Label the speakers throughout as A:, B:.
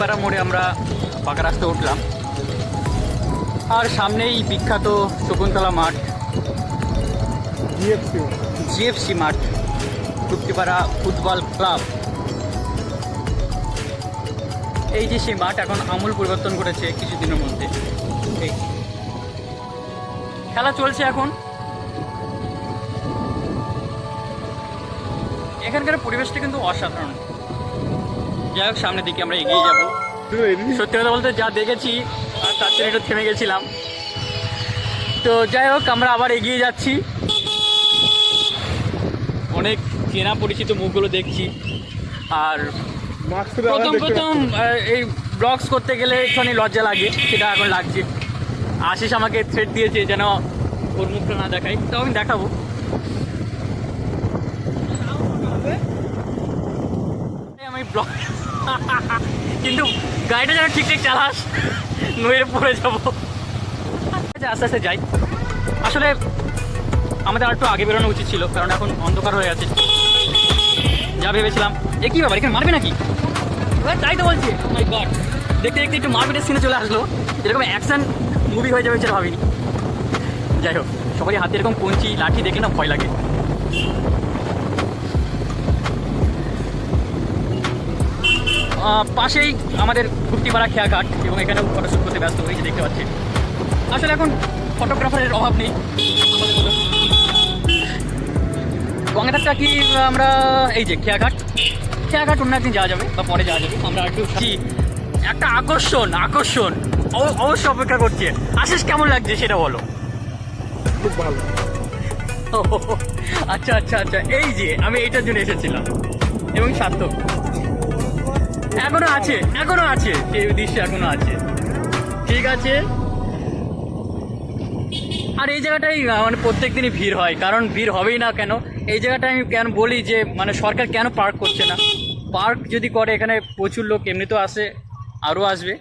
A: কুক্তিপাড়া মোড়ে আমরা পাকা রাস্তা উঠলাম, আর সামনেই বিখ্যাত শকুন্তলা মাঠ, জিএফসি মাঠ, কুক্তিপাড়া ফুটবল ক্লাব। এই যে সেই মাঠ এখন আমূল পরিবর্তন করেছে কিছুদিনের মধ্যে। এই খেলা চলছে এখন। এখানকার পরিবেশটা কিন্তু অসাধারণ। যাই হোক, সামনের দিকে আমরা এগিয়ে যাব। সত্যি কথা বলতে যা দেখেছি আর তার জন্য একটু থেমে গেছিলাম। তো যাই হোক, আমরা আবার এগিয়ে যাচ্ছি। অনেক চেনা পরিচিত মুখগুলো দেখছি। আর প্রথম এই ব্লগস করতে গেলে একটুখানি লজ্জা লাগে, সেটা এখন লাগছে। আশিস আমাকে থ্রেট দিয়েছে যেন ওর মুখটা না দেখাই, তো আমি দেখাবো। আমি ব্লগ কিন্তু গাড়িটা যেন ঠিকঠাক চালাস, নইয়ে পড়ে যাবো। আস্তে আস্তে যাই। আসলে আমাদের আর একটু আগে বেরোনো উচিত ছিল, কারণ এখন অন্ধকার হয়ে গেছে। যা ভেবেছিলাম, এ কী ব্যাপার, এখানে মারবে নাকি? তাই তো বলছি। মাই গড, দেখতে দেখতে একটু মারপিটের সিনে চলে আসলো। এরকম অ্যাকশন মুভি হয়ে যাবে সেটা ভাবিনি। যাই হোক, সবারই হাতে এরকম কঞ্চি লাঠি দেখে না ভয় লাগে। পাশেই আমাদের কুক্তিপাড়া খেয়াঘাট, এবং এখানেও ফটোশ্যুট করতে ব্যস্ত হয়েছে, দেখতে পাচ্ছি। আসলে এখন ফটোগ্রাফারের অভাব নেই আমাদের মতো। গঙ্গাঘাটটা কি আমরা, এই যে খেয়াঘাট অন্য একদিন যাওয়া যাবে বা পরে যাওয়া যাবে। আমরা একটু একটা আকর্ষণ অবশ্যই অপেক্ষা করছে। আশিস, কেমন লাগছে সেটা বলো।
B: খুব ভালো।
A: আচ্ছা আচ্ছা আচ্ছা, এই যে আমি এইটার জন্য এসেছিলাম, এবং সার্থক এখনো আছে সেই দৃশ্য এখনো আছে। ঠিক আছে। আর এই জায়গাটাই মানে প্রত্যেক দিনই ভিড় হয়, কারণ ভিড় হবেই না কেন। এই জায়গাটা আমি কেন বলি যে মানে সরকার কেন পার্ক করছে না। পার্ক যদি করে, এখানে প্রচুর লোক এমনিতেও আসে, আরও আসবে।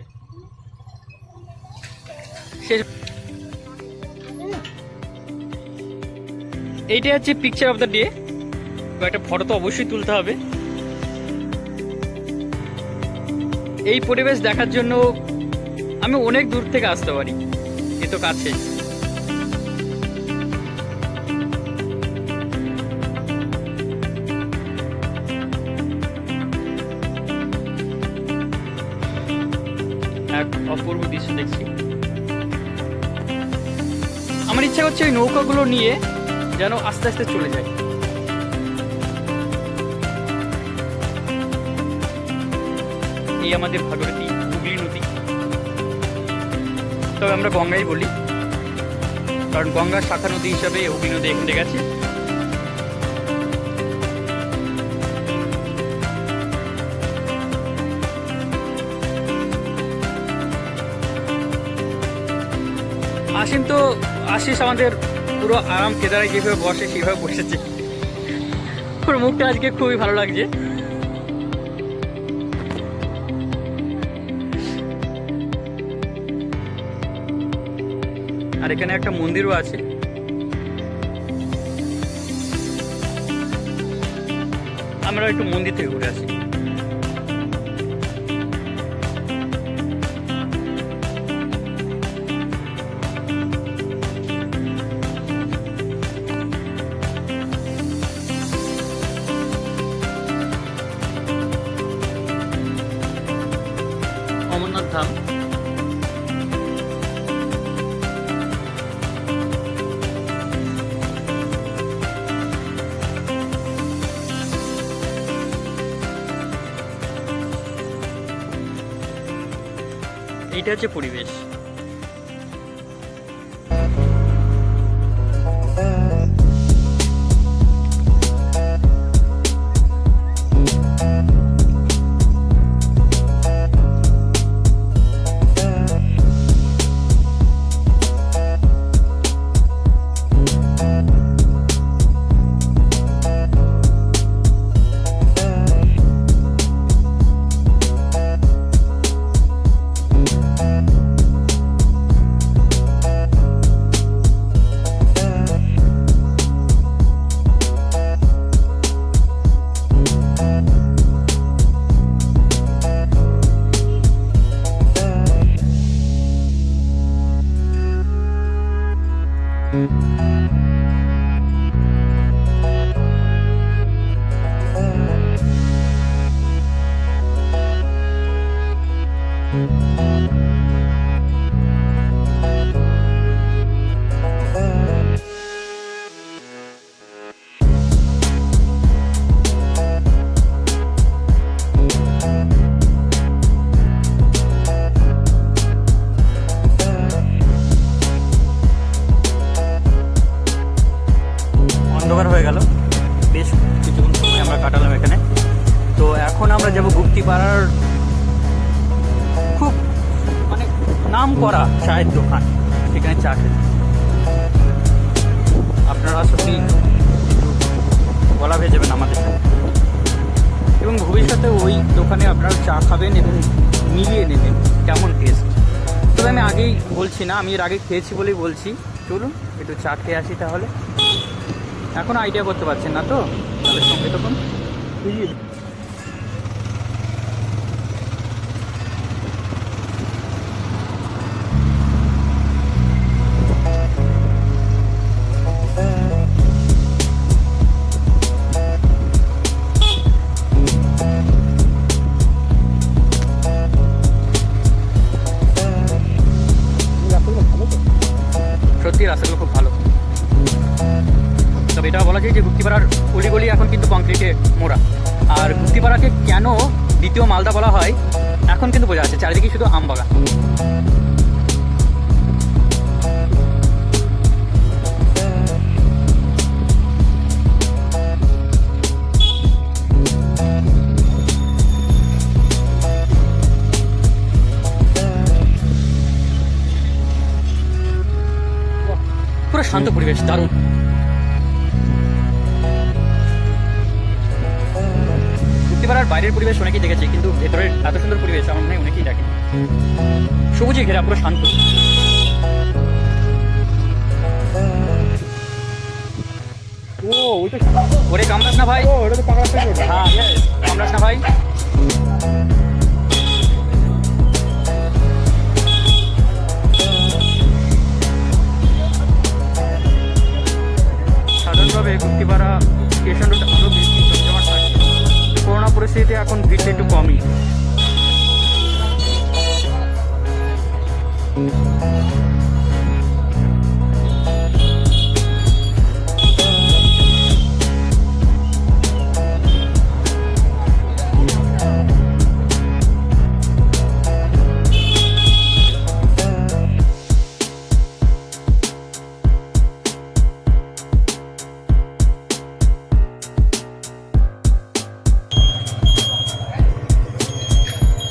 A: এইটাই হচ্ছে পিকচার অফ দ্য ডে। একটা ফটো তো অবশ্যই তুলতে হবে। এই পরিবেশ দেখার জন্য আমি অনেক দূর থেকে আসতে পারি, এ তো কাছে। এক অপূর্ব দৃশ্য দেখছি। আমার ইচ্ছা করছে ওই নৌকাগুলো নিয়ে যেন আস্তে আস্তে চলে যায়। এই আমাদের ভাগীরথী হুগলি নদী, তবে আমরা গঙ্গাই বলি, কারণ গঙ্গার শাখা নদী হিসাবে হুগলি নদী এখানে গেছে। আশিস আমাদের পুরো আরাম কেদারে যেভাবে বসে সেভাবে বসেছে। ওর মুখটা আজকে খুবই ভালো লাগছে। আর এখানে একটা মন্দিরও আছে। আমরা একটু মন্দির থেকে ঘুরে আসি। অমরনাথ ধাম। এইটা হচ্ছে পরিবেশ। বেশ কিছুক্ষণ সময় আমরা কাটালাম এখানে। তো এখন আমরা যাব গুপ্তিপাড়ার খুব মানে নাম করা চায়ের দোকান, সেখানে চা খেতে। আপনারা সত্যি গলা ভেজে যাবেন আমাদের সাথে, এবং ভবিষ্যতে ওই দোকানে আপনারা চা খাবেন এবং মিলিয়ে নেবেন কেমন টেস্ট। তবে আমি আগেই বলছি না, আমি এর আগে খেয়েছি বলেই বলছি। চলুন একটু চা খেয়ে আসি তাহলে। এখন আইডিয়া করতে পারছেন না তো, তাদের সঙ্গে তখন সত্যি রাস্তাগুলো খুব ভালো। তবে এটা বলা যায় যে গুপ্তিপাড়ার অলিগলি এখন কিন্তু কংক্রিটে মোড়া। আর গুপ্তিপাড়াকে কেন দ্বিতীয় মালদা বলা হয় এখন কিন্তু বোঝা যাচ্ছে, চারিদিকে শুধু আম বাগান। পুরো শান্ত পরিবেশ, দারুণ। গুপ্তিপাড়ার বাইরের পরিবেশ অনেকেই দেখেছি, কিন্তু ভেতরের এত সুন্দর পরিবেশ আমার মনে হয় অনেকেই দেখে। সবুজে ঘেরা, পুরো শান্ত।
B: ও ওইটা
A: ওরে কামড়াস না ভাই।
B: ও এটা তো পাকা থেকে ওটা।
A: হ্যাঁ কামড়াস না ভাই। সাধারণভাবে গুপ্তিপাড়া স্টেশন রোড আরও বেশি জমজমাট থাকে। করোনা পরিস্থিতিতে এখন ভিড়টা একটু কমই।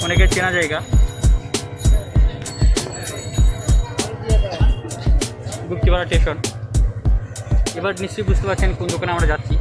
A: অনেকের চেনা জায়গা গুপ্তিপাড়া স্টেশন। এবার নিশ্চয়ই বুঝতে পারছেন কোন দোকানে আমরা যাচ্ছি।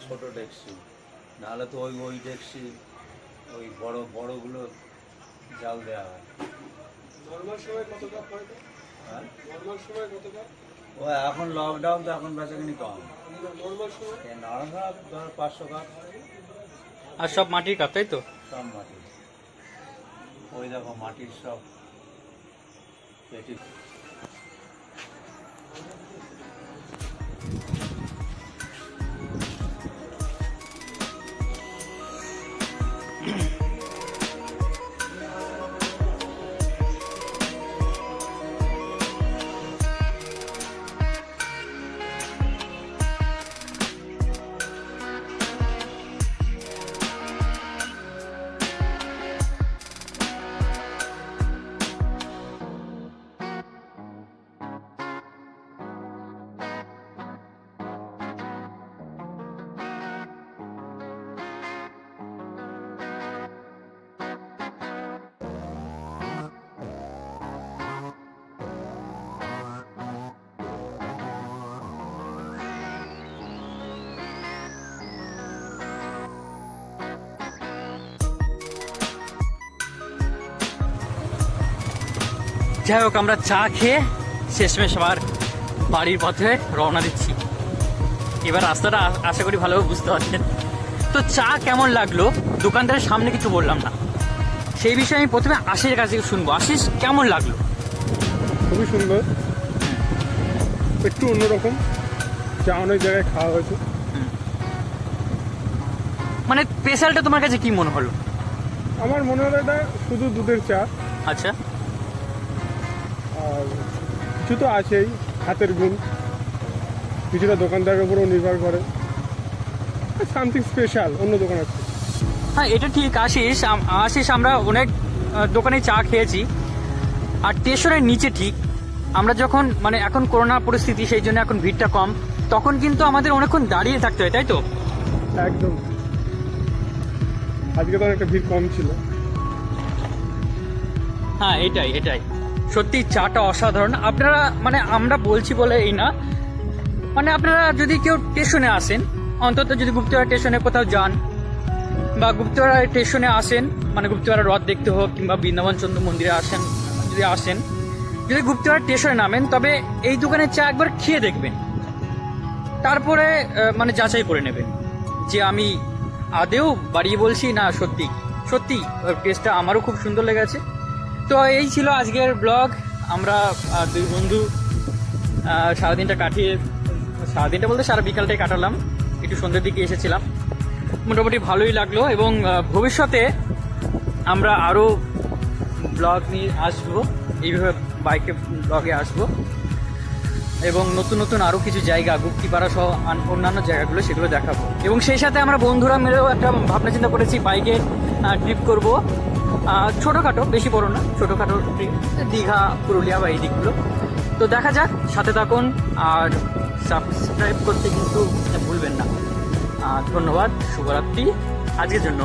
C: ছোট ডেকসি, নাহলে তো ওই ডেকসি ওই বড়গুলো জাল দেওয়া হয়।
B: নরমাল সময় কত কাপ হয়?
C: হ্যাঁ
B: নরমাল সময় কত কাপ?
C: ও এখন লকডাউন তো এখন বেচাকিনি কম।
B: নরমাল সময়
C: নরমাল ধর 500 কাপ।
A: আর সব মাটির কাপ, তাই তো?
C: সব মাটি, ওই দেখো মাটির সব পেটি।
A: যাই হোক, আমরা চা খেয়ে শেষমেশ আবার বাড়ির পথে রওনা দিচ্ছি। এবার রাস্তাটা আশা করি ভালোভাবে বুঝতে পারছেন। তো চা কেমন লাগলো দোকানদারের সামনে কিছু বললাম না, সেই বিষয়ে আমি প্রথমে আশিসের কাছে শুনবো। আশিস, কেমন লাগলো?
B: খুবই সুন্দর, একটু অন্যরকম, চা অনেক জায়গায় খাওয়া হয়েছে।
A: মানে স্পেশালটা তোমার কাছে কি মনে হলো?
B: আমার মনে হলো এটা শুধু দুধের চা,
A: আচ্ছা,
B: আর কিছু তো আছেই হাতের গুণ, কিছুটা দোকানদারের উপরেও নির্ভর করে, সামথিং স্পেশাল অন্য দোকানের থেকে।
A: হ্যাঁ এটা ঠিক। আশিস আমরা অনেক দোকানে চা খেয়েছি, আর স্টেশনের নিচে ঠিক আমরা যখন মানে এখন করোনা পরিস্থিতি, সেই জন্য এখন ভিড়টা কম, তখন কিন্তু আমাদের অনেকক্ষণ দাঁড়িয়ে থাকতে হয়, তাই তো?
B: একদম, আজকে তো একটা ভিড় কম ছিল।
A: হ্যাঁ এটাই সত্যি চাটা অসাধারণ। আপনারা মানে আমরা বলছি বলে এই না, মানে আপনারা যদি কেউ স্টেশনে আসেন, অন্তত যদি গুপ্তরা স্টেশনে কোথাও যান বা গুপ্তরা স্টেশনে আসেন, মানে গুপ্তরা হ্রদ দেখতে হোক কিংবা বৃন্দাবন চন্দ্র মন্দিরে আসেন, যদি গুপ্তরা স্টেশনে নামেন, তবে এই দোকানের চা একবার খেয়ে দেখবেন, তারপরে মানে যাচাই করে নেবেন যে আমি আদেও বাড়িয়ে বলছি না সত্যি টেস্টটা আমারও খুব সুন্দর লেগেছে। তো এই ছিল আজকের ব্লগ। আমরা দুই বন্ধু সারাদিনটা বলতে সারা বিকালটাই কাটালাম, একটু সন্ধ্যের দিকে এসেছিলাম, মোটামুটি ভালোই লাগলো। এবং ভবিষ্যতে আমরা আরও ব্লগ নিয়ে আসবো, এইভাবে বাইকে ব্লগে আসবো, এবং নতুন আরও কিছু জায়গা গুপ্তিপাড়া সহ অন্যান্য জায়গাগুলো সেগুলো দেখাবো। এবং সেই সাথে আমরা বন্ধুরা মিলেও একটা ভাবনা চিন্তা করেছি, বাইকে ট্রিপ করব, ছোটোখাটো, বেশি বড় না, ছোটোখাটো ট্রিপ, দীঘা, পুরুলিয়া বা এই দিকগুলো। তো দেখা যাক, সাথে থাকুন, আর সাবস্ক্রাইব করতে কিন্তু ভুলবেন না। ধন্যবাদ, শুভরাত্রি আজকের জন্য।